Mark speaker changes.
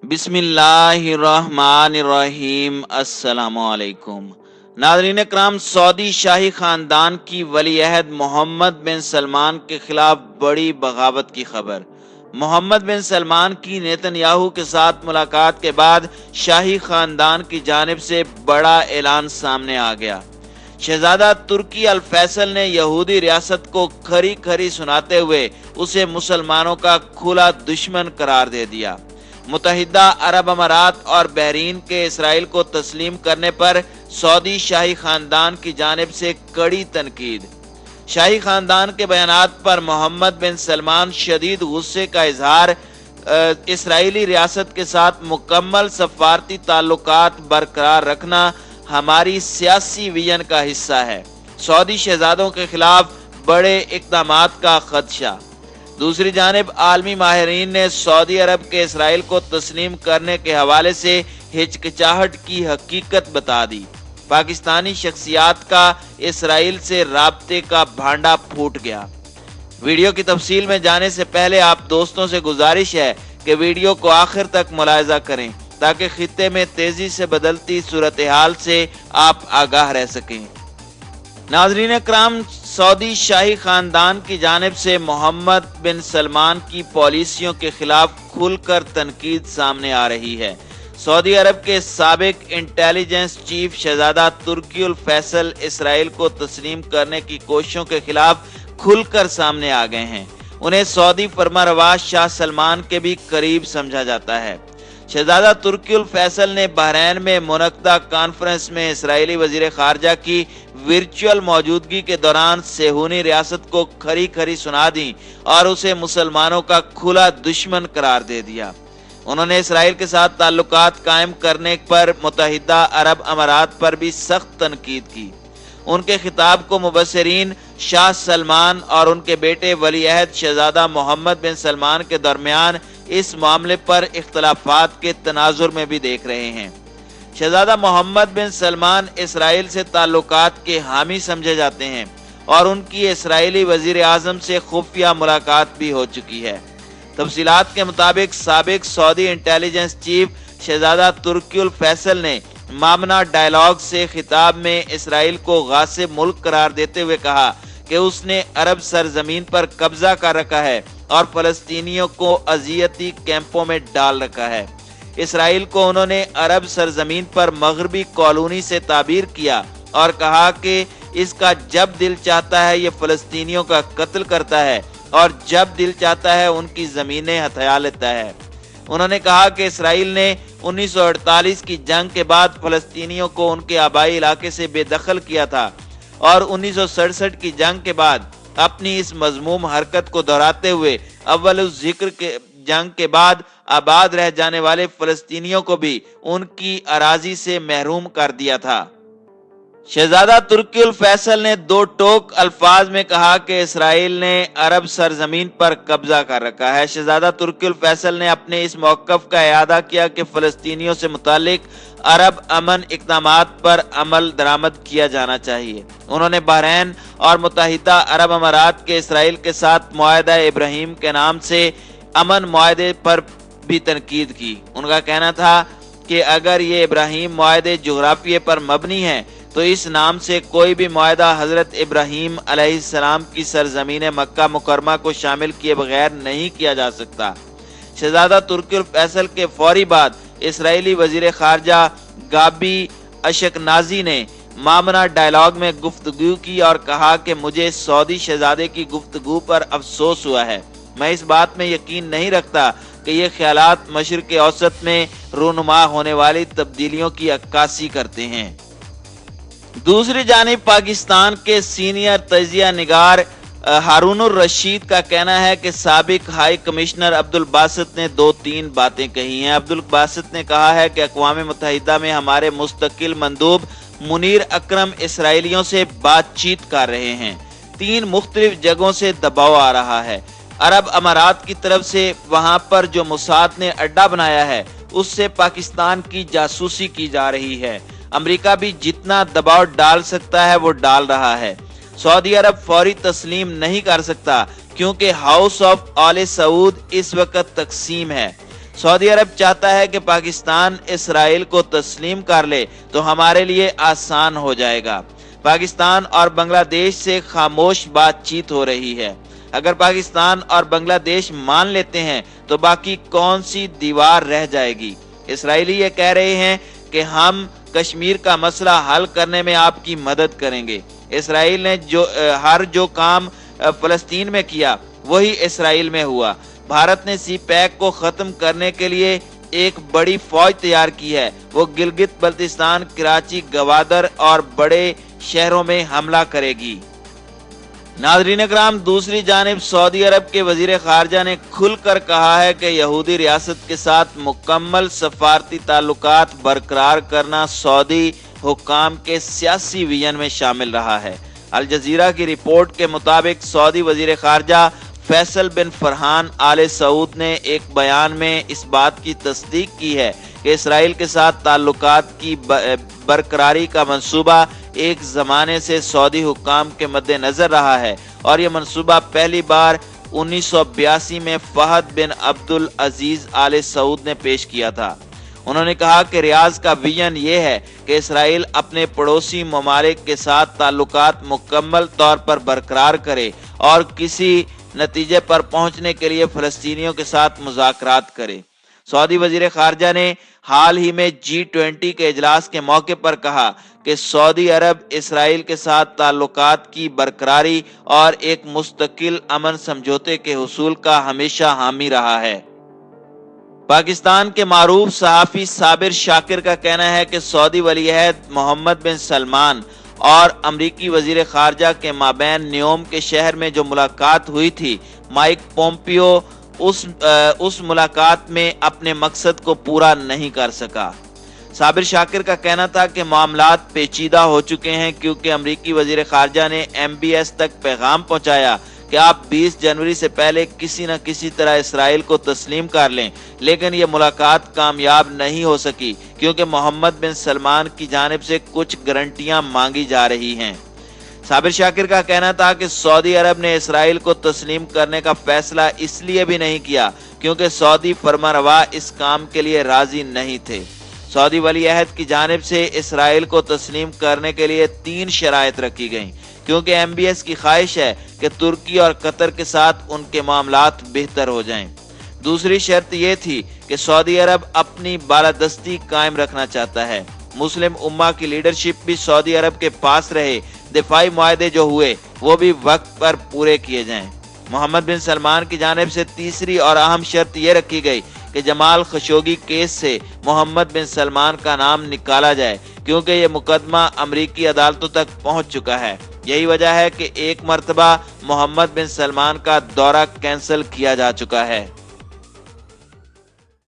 Speaker 1: बिस्मिल्लाहिर्रहमानिर्रहीम। अस्सलामु अलैकुम। नाज़रीन इकराम, सऊदी शाही खानदान की वली अहद मोहम्मद बिन सलमान के खिलाफ बड़ी बगावत की खबर। मोहम्मद बिन सलमान की नेतन्याहू के साथ मुलाकात के बाद शाही खानदान की जानिब से बड़ा ऐलान सामने आ गया। शहजादा तुर्की अल फैसल ने यहूदी रियासत को खरी खरी सुनाते हुए उसे मुसलमानों का खुला दुश्मन करार दे दिया। मुत्तहिदा अरब अमारात और बहरीन के इसराइल को तस्लीम करने पर सऊदी शाही खानदान की जानिब से कड़ी तनकीद। शाही खानदान के बयानात पर मोहम्मद बिन सलमान शदीद गुस्से का इजहार। इसराइली रियासत के साथ मुकम्मल सफारती ताल्लुकात बरकरार रखना हमारी सियासी विजन का हिस्सा है। सऊदी शहजादों के खिलाफ बड़े इक़दामात का खदशा। दूसरी जानिब आलमी माहिरीन ने सऊदी अरब के इसराइल को तस्लीम करने के हवाले से हिचकिचाहट की हकीकत बता दी। पाकिस्तानी शख्सियात का इसराइल से राब्ते का भांडा फूट गया। वीडियो की तफसील में जाने से पहले आप दोस्तों से गुजारिश है कि वीडियो को आखिर तक मुलाहिजा करें ताकि खित्ते में तेजी से बदलती सूरत हाल से आप आगाह रह सकें। नाज़रीन इकराम, सऊदी शाही खानदान की जानिब से मोहम्मद बिन सलमान की पॉलिसियों के खिलाफ खुलकर तनकीद सामने आ रही है। सऊदी अरब के साबिक इंटेलिजेंस चीफ शहजादा तुर्की अल फैसल इसराइल को तस्लीम करने की कोशिशों के खिलाफ खुलकर सामने आ गए हैं। उन्हें सऊदी फरमारवा शाह सलमान के भी करीब समझा जाता है। शहजादा तुर्की अल फैसल ने बहरैन में मुनक्दा कॉन्फ्रेंस में इसराइली वजीर खारजा की वर्चुअल मौजूदगी के दौरान सेहूनी रियासत को खरी खरी सुना दी और उसे मुसलमानों का खुला दुश्मन करार दे दिया। उन्होंने इसराइल के साथ ताल्लुकात कायम करने पर मुत्तहिदा अरब अमारात पर भी सख्त तनकीद की। उनके खिताब को मुबस्सिरीन शाह सलमान और उनके बेटे वली अहद शहजादा मोहम्मद बिन सलमान के दरमियान इस मामले पर इख्तलाफात के तनाजुर में भी देख रहे हैं। शहजादा मोहम्मद बिन सलमान इसराइल से ताल्लुकात के हामी समझे जाते हैं और उनकी इसराइली वजीर आजम से खुफिया मुलाकात भी हो चुकी है। तफसीलात के मुताबिक साबिक सऊदी इंटेलिजेंस चीफ शहजादा तुर्की अल फैसल ने मामना डायलॉग से खिताब में इसराइल को गासिब मुल्क करार देते हुए कहा कि उसने अरब सरजमीन पर कब्जा कर रखा है और फलस्तीनियों को अजियती कैंपों में डाल रखा है। इसराइल को उन्होंने अरब सरजमीन पर मगरबी कॉलोनी से ताबीर किया और कहा कि इसका जब दिल चाहता है ये फलस्तीनियों का कत्ल करता है और जब दिल चाहता है उनकी जमीनें हथिया लेता है। उन्होंने कहा कि इसराइल ने 1948 की जंग के बाद फलस्तीनियों को उनके आबाई इलाके से बेदखल किया था और 1967 की जंग के बाद अपनी इस मजमूम हरकत को दोहराते हुए अव्वल जिक्र के जंग के बाद आबाद रह जाने वाले फलस्तीनियों को भी उनकी अराजी से महरूम कर दिया था। शहजादा तुर्की अल फैसल ने दो टोक अल्फाज में कहा कि इसराइल ने अरब सरजमीन पर कब्जा कर रखा है। शहजादा तुर्की अल फैसल ने अपने इस मौक़िफ़ का इआदा किया कि फलस्तीनियों से मुतालिक अरब अमन इक़दामात पर अमल दरामद किया जाना चाहिए। उन्होंने बहरैन और मुत्तहिदा अरब अमारात के इसराइल के साथ मुआहदा इब्राहिम के नाम से अमन मुआहदे पर भी तनकीद की। उनका कहना था कि अगर ये इब्राहिम मुआहदे जोग्राफिये पर मबनी है तो इस नाम से कोई भी मुआहदा हजरत इब्राहिम अलैहिस्सलाम की सरजमीन मक्का मुकरमा को शामिल किए बगैर नहीं किया जा सकता। शहजादा तुर्की अल फैसल के फौरी बाद इसराइली वजीर खारजा गाबी अशकनाजी ने मामना डायलॉग में गुफ्तगू की और कहा कि मुझे सऊदी शहजादे की गुफ्तगू पर अफसोस हुआ है। मैं इस बात में यकीन नहीं रखता कि ये ख्यालात मशरिक़ औसत में रूनुमा होने वाली तब्दीलियों की अक्कासी करते हैं। दूसरी जानिब पाकिस्तान के सीनियर तजिया निगार हारूनुर रशीद का कहना है कि साबिक हाई कमिश्नर अब्दुल बासित ने दो तीन बातें कही हैं। अब्दुल बासित ने कहा है कि अक़वाम मुत्तहिदा में हमारे मुस्तकिल मंदूब मुनीर अकरम इसराइलियों से बातचीत कर रहे हैं। 3 मुख्तलिफ जगहों से दबाव आ रहा है। अरब अमारात की तरफ से वहां पर जो मुसाद ने अड्डा बनाया है उससे पाकिस्तान की जासूसी की जा रही है। अमेरिका भी जितना दबाव डाल सकता है वो डाल रहा है। सऊदी अरब फौरी तस्लीम नहीं कर सकता क्योंकि हाउस ऑफ आले सऊद इस वक्त तकसीम है। सऊदी अरब चाहता है कि पाकिस्तान इसराइल को तस्लीम कर ले तो हमारे लिए आसान हो जाएगा। पाकिस्तान और बांग्लादेश से खामोश बातचीत हो रही है। अगर पाकिस्तान और बांग्लादेश मान लेते हैं तो बाकी कौन सी दीवार रह जाएगी। इसराइली ये कह रहे हैं कि हम कश्मीर का मसला हल करने में आपकी मदद करेंगे। इसराइल ने जो काम फलस्तीन में किया वही इसराइल में हुआ। भारत ने सी पैक को खत्म करने के लिए एक बड़ी फौज तैयार की है। वो गिलगित बल्तिस्तान, कराची, गवादर और बड़े शहरों में हमला करेगी। नाज़रीन इकराम, दूसरी जानिब सऊदी अरब के वजीर खारजा ने खुलकर कहा है कि यहूदी रियासत के साथ मुकम्मल सफारती ताल्लुकात बरकरार करना सऊदी हुक्काम के सियासी विजन में शामिल रहा है। अल जजीरा की रिपोर्ट के मुताबिक सऊदी वजीर खारजा फैसल बिन फरहान आले सऊद ने एक बयान में इस बात की तस्दीक की है कि इसराइल के साथ ताल्लुकात की बरकरारी का मंसूबा एक ज़माने से सऊदी हुक्काम के मद्देनज़र रहा है और यह मंसूबा पहली बार 1982 में फहद बिन अब्दुल अजीज आले सऊद ने पेश किया था। उन्होंने कहा कि रियाज का विजन ये है कि इसराइल अपने पड़ोसी ममालिक के साथ ताल्लुकात मुकम्मल तौर पर बरकरार करे और किसी नतीजे पर पहुंचने के लिए फलस्तीनियों के साथ मुज़ाकरात करे। सऊदी वजीर खारजा ने हाल ही में G20 के इजलास के मौके पर कहा कि सऊदी अरब इसराइल के साथ ताल्लुकात की बरकरारी और एक मुस्तकिल अमन समझौते के हुसूल का हमेशा हामी रहा है। पाकिस्तान के मारूफ सहाफ़ी साबिर शाकिर का कहना है कि सऊदी वलीअहद मोहम्मद बिन सलमान और अमरीकी वजीर खारजा के माबैन न्योम के शहर में जो मुलाकात हुई थी, माइक पोम्पियो उस मुलाकात में अपने मकसद को पूरा नहीं कर सका। साबिर शाकिर का कहना था कि मामलात पेचीदा हो चुके हैं क्योंकि अमरीकी वजीर खारजा ने MBS तक पैगाम पहुंचाया कि आप 20 जनवरी से पहले किसी न किसी तरह इसराइल को तस्लीम कर लें, लेकिन ये मुलाकात कामयाब नहीं हो सकी क्योंकि मोहम्मद बिन सलमान की जानिब से कुछ गारंटियां मांगी जा रही हैं। साबिर शाकिर का कहना था कि सऊदी अरब ने इसराइल को तस्लीम करने का फैसला इसलिए भी नहीं किया क्योंकि सऊदी फरमारवा इस काम के लिए राजी नहीं थे। सऊदी वलीअहद की जानिब से इसराइल को तस्लीम करने के लिए 3 शराइत रखी गईं क्योंकि MBS की ख्वाहिश है कि तुर्की और कतर के साथ उनके मामलात बेहतर हो जाएं। दूसरी शर्त यह थी कि सऊदी अरब अपनी बालादस्ती कायम रखना चाहता है। मुस्लिम उम्मा की लीडरशिप भी सऊदी अरब के पास रहे। दिफाई मुआहदे जो हुए वो भी वक्त पर पूरे किए जाएं। मोहम्मद बिन सलमान की जानिब से तीसरी और अहम शर्त यह रखी गई कि जमाल खशोगी केस से मोहम्मद बिन सलमान का नाम निकाला जाए क्योंकि ये मुकदमा अमरीकी अदालतों तक पहुंच चुका है। यही वजह है कि एक मर्तबा मोहम्मद बिन सलमान का दौरा कैंसिल किया जा चुका है।